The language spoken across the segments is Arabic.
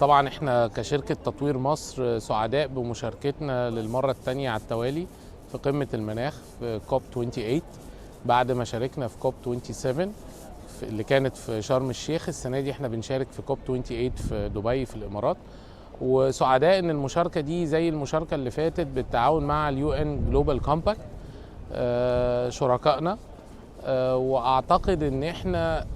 طبعا احنا كشركة تطوير مصر سعداء بمشاركتنا للمرة الثانية على التوالي في قمة المناخ في كوب 28 بعد ما شاركنا في كوب 27 اللي كانت في شرم الشيخ. السنة دي احنا بنشارك في كوب 28 في دبي في الإمارات، وسعداء ان المشاركة دي زي المشاركة اللي فاتت بالتعاون مع اليو ان جلوبال كومباكت شركائنا. واعتقد ان احنا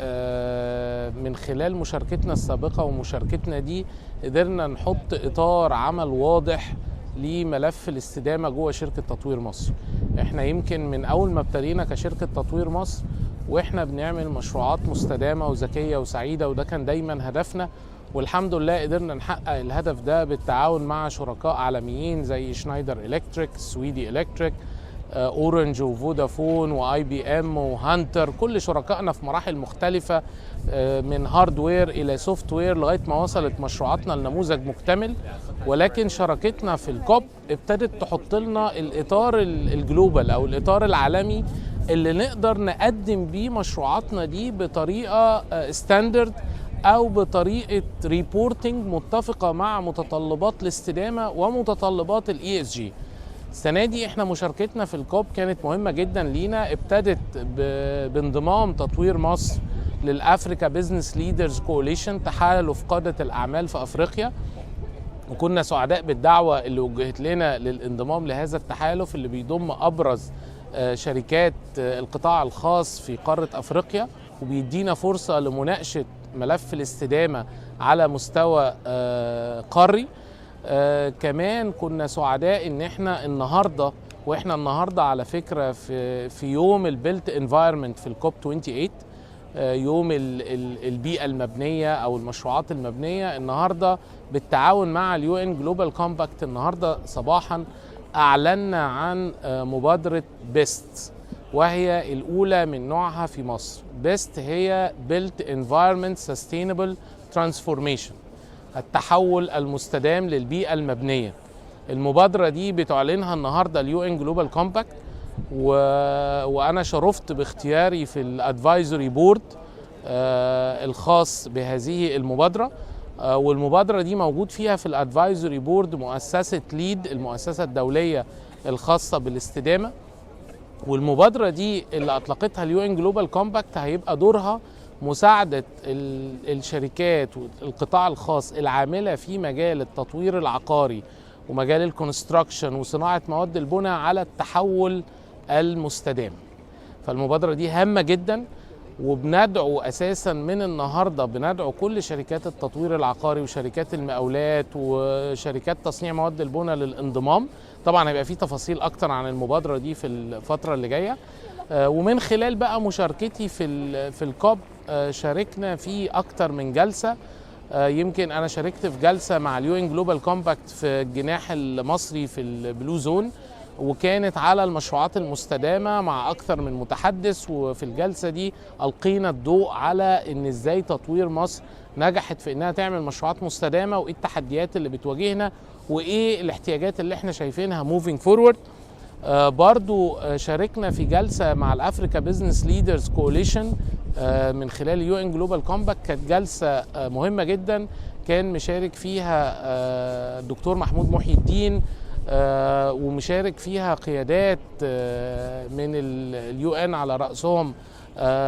من خلال مشاركتنا السابقه ومشاركتنا دي قدرنا نحط اطار عمل واضح لملف الاستدامه جوه شركه تطوير مصر. احنا يمكن من اول ما ابتدينا كشركه تطوير مصر واحنا بنعمل مشروعات مستدامه وذكيه وسعيده، وده كان دايما هدفنا، والحمد لله قدرنا نحقق الهدف ده بالتعاون مع شركاء عالميين زي شنايدر الكتريك، سويدي الكتريك، اورنج وفودافون واي بي ام وهانتر. كل شركائنا في مراحل مختلفه من هاردوير الى سوفت وير لغايه ما وصلت مشروعاتنا لنموذج مكتمل. ولكن شراكتنا في الكوب ابتدت تحط لنا الاطار الجلوبال او الاطار العالمي اللي نقدر نقدم بيه مشروعاتنا دي بطريقه ستاندرد او بطريقه ريبورتنج متفقه مع متطلبات الاستدامه ومتطلبات الاي اس جي. السنة دي احنا مشاركتنا في الكوب كانت مهمة جدا لينا. ابتدت بانضمام تطوير مصر للأفريكا بيزنس ليدرز كوليشن، تحالف قادة الأعمال في أفريقيا، وكنا سعداء بالدعوة اللي وجهت لنا للانضمام لهذا التحالف اللي بيضم أبرز شركات القطاع الخاص في قارة أفريقيا، وبيدينا فرصة لمناقشة ملف الاستدامة على مستوى قاري. كمان كنا سعداء ان احنا النهارده على فكره في يوم البيلت انفايرمنت في الكوب 28، يوم البيئه المبنيه او المشروعات المبنيه. النهارده بالتعاون مع اليو ان جلوبال كومباكت النهارده صباحا اعلنا عن مبادره بيست، وهي الاولى من نوعها في مصر. بيست هي بيلت انفايرمنت سستينبل ترانسفورميشن، التحول المستدام للبيئة المبنية. المبادرة دي بتعلنها النهاردة اليو ان جلوبال كومباكت، وأنا شرفت باختياري في الادفايزوري بورد الخاص بهذه المبادرة. والمبادرة دي موجود فيها في الادفايزوري بورد مؤسسة ليد، المؤسسة الدولية الخاصة بالاستدامة. والمبادرة دي اللي أطلقتها اليو ان جلوبال كومباكت هيبقى دورها مساعدة الشركات والقطاع الخاص العاملة في مجال التطوير العقاري ومجال الكونستراكشن وصناعة مواد البناء على التحول المستدام. فالمبادرة دي هامة جدا، وبندعو أساسا من النهاردة بندعو كل شركات التطوير العقاري وشركات المقاولات وشركات تصنيع مواد البناء للانضمام. طبعا هيبقى في تفاصيل أكتر عن المبادرة دي في الفترة اللي جاية. ومن خلال بقى مشاركتي في الكوب شاركنا في أكتر من جلسة. يمكن أنا شاركت في جلسة مع اليو ان جلوبال كومباكت في الجناح المصري في البلو زون، وكانت على المشروعات المستدامة مع أكثر من متحدث. وفي الجلسة دي ألقينا الضوء على إن إزاي تطوير مصر نجحت في إنها تعمل مشروعات مستدامة، وإيه التحديات اللي بتواجهنا، وإيه الاحتياجات اللي إحنا شايفينها موفينج فورورد. برضو شاركنا في جلسة مع الأفريكا بيزنس ليدرز كوليشن من خلال اليو ان جلوبال كومباكت. كانت جلسة مهمة جدا، كان مشارك فيها الدكتور محمود محي الدين، ومشارك فيها قيادات من اليو ان على رأسهم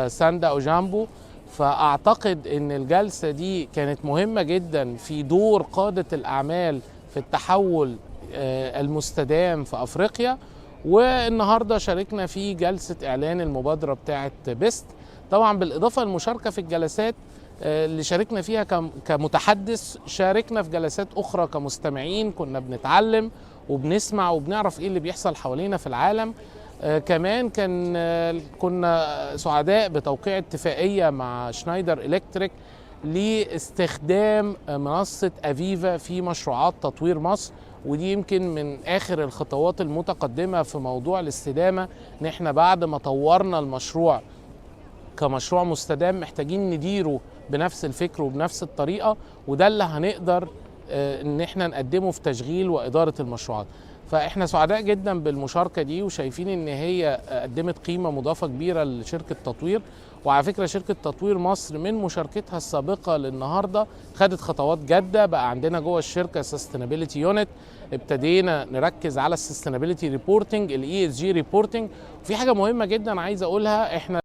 ساندا أوجامبو. فأعتقد أن الجلسة دي كانت مهمة جدا في دور قادة الأعمال في التحول المستدام في أفريقيا. والنهاردة شاركنا في جلسة إعلان المبادرة بتاعة بيست، طبعا بالإضافة للمشاركة في الجلسات اللي شاركنا فيها كمتحدث. شاركنا في جلسات أخرى كمستمعين، كنا بنتعلم وبنسمع وبنعرف إيه اللي بيحصل حوالينا في العالم. كمان كنا سعداء بتوقيع اتفاقية مع شنايدر إلكتريك لاستخدام منصة أفيفا في مشروعات تطوير مصر. ودي يمكن من آخر الخطوات المتقدمة في موضوع الاستدامة، إن احنا بعد ما طورنا المشروع كمشروع مستدام محتاجين نديره بنفس الفكر وبنفس الطريقة، وده اللي هنقدر إن احنا نقدمه في تشغيل وإدارة المشروعات. فاحنا سعداء جدا بالمشاركه دي، وشايفين ان هي قدمت قيمه مضافه كبيره لشركه تطوير. وعلى فكره شركه تطوير مصر من مشاركتها السابقه للنهارده خدت خطوات جاده، بقى عندنا جوه الشركه سستينابيلتي يونت، ابتدينا نركز على السستينابيلتي ريبورتنج، الاي اس جي ريبورتنج. وفي حاجه مهمه جدا عايز اقولها، احنا